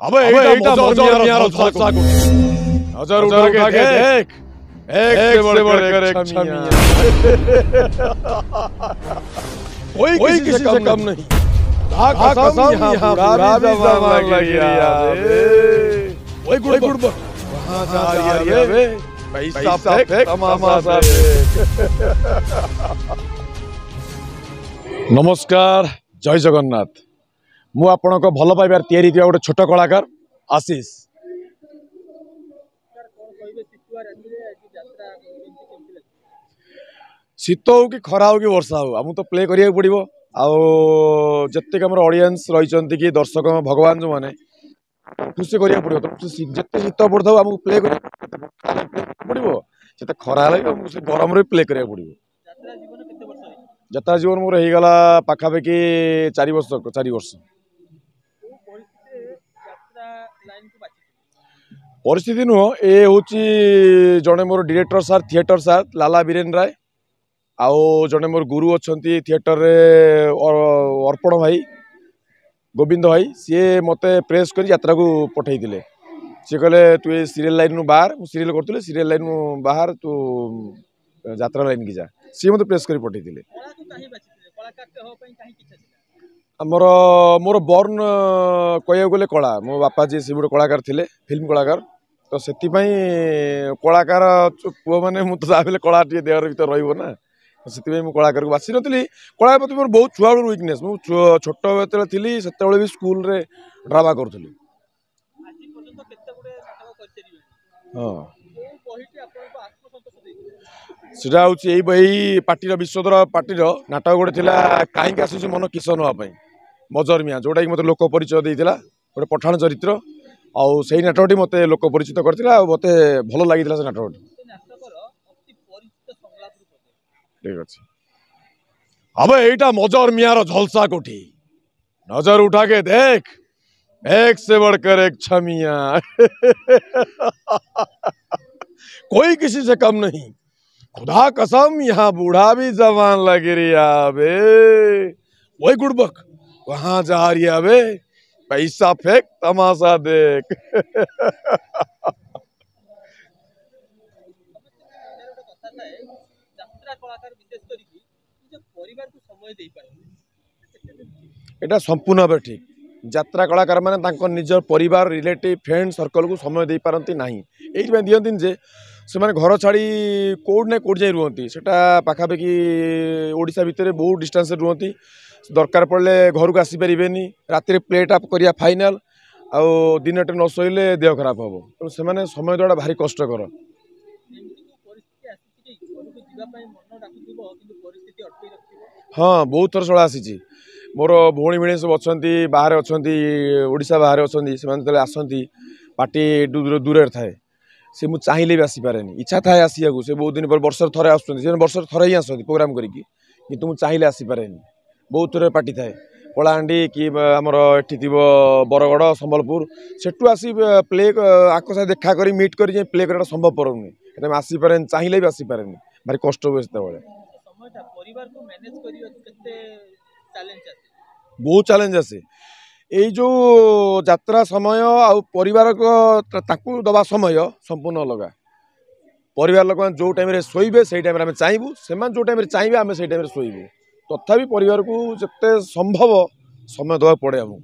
अबे एटा मजर झलसा को नजर उठा के देख एक से बढ़कर एक छमिया कोई किसी से कम नहीं कसम यहाँ बुरा भी जवान लग गया ओए गुड़बड़ कहाँ जा रही है बे पैसा फेंक तमाशा देख नमस्कार जय जगन्नाथ मु आपण को भल पाइबार तैयारी किया गोटे छोट कलाकार आशीष शीत हो कि खरा हो कि वर्षा हो आमको तो प्ले करिया पड़ो आते आम ऑडियंस रही कि दर्शक भगवान जो मैंने खुशी करिया पड़ो तो जिते शीत पड़ता आमको प्ले पड़ो से खरा लगे गरम प्ले करिया पड़ो यात्रा जीवन मोर होगला पाखापाखि 4 वर्ष परिस्थिति नुह ए हूँ जड़े मोर डायरेक्टर सार थिएटर सार लाला बीरेन राय आउ जड़े मोर गुरु अच्छा थिएटर रे अर्पण भाई गोविंद भाई सी मते प्रेस कर यात्रा को पठे सी कहले तू ये सीरियल लाइन बाहर सीरियल करूँ सीरियल लाइन बाहर तू यात्रा लाइन की जा सी मत प्रेस कर पठे आमर मोर बर्न कह गले कला मो बापा जी सी गोटे कलाकार थे फिल्म कलाकार तो से कलाकार पुआ मैंने मुझे तो कला टे देहर भर रहा से कलाकार को बासी नी कला प्रति मोर बहुत छुआ विकनेस मुझे छोट बे थी से भी स्कूल रे ड्रामा करूँ हाँ सीटा हूँ यही बही पार्टी विश्वधर पार्टी नाटक गोटे कहीं आसूँ मन किस नापी मजर मिया जोटा कि मत लोक परिचय देता गोटे पठाण चरित्र आउ से नाटकटी मत लोक परिचित करता मत भल लगी से नाटकटी ठीक अच्छे अब एटा मजर मियार झलसा कोठी नजर उठा के देख एक से बढ़कर एक छमिया कोई किसी से कम नहीं खुदा कसम यहाँ बूढ़ा भी जवान लग रहा बे वही गुड़बक कहाँ जा रही है बे पैसा फेंक तमाशा देख एटा संपूर्ण भाव ठीक यात्रा कलाकार माने निज परिवार रिलेटिव फ्रेंड सर्कल को समय दे पारती नहीं ये दिखती जे से माने घर छाड़ी कौट ना कौट जाए रुहति सेटा पाखापाखि ओडिशा भितर बहुत डिस्टेंस रुहति दरकार पड़े घर को आसीपारे राति प्लेटा करिया फाइनाल आउ दिन टे न शोले देह खराब हम तो से समय देवा भारी कष्टकर हाँ बहुत थर सड़ा आसी मोर भौणी भिणी सब अच्छा बाहर अच्छा ओडिशा बाहर अच्छा आसती पार्टी दूर थाए से मुझे चाहिए भी आसीपारे इच्छा थाए आसिया से बहुत दिन पर वर्ष थे आस थे ही आसती प्रोग्राम करके मुझे चाहिए आसीपारे बहुत थर पार्टी थाए कलाहांडी कि आमर एटी थी बरगढ़ संबलपुर सेठू आसी प्ले आको देखा कर मीट कर प्ले कर संभवपर नुहे आसीपारे चाहिए भी आसीपारे भारी कष्ट हुए से बहुत चैलेंज आसे यही जो यात्रा समय आउ परिवार को दबा समय संपूर्ण अलग परिवार लोक जो टाइम शोबे से टाइम आम चाहबू से जो टाइम चाहिए आम से टाइम शोबू तथापि परिवार को जिते संभव समय देवा पड़े आमको।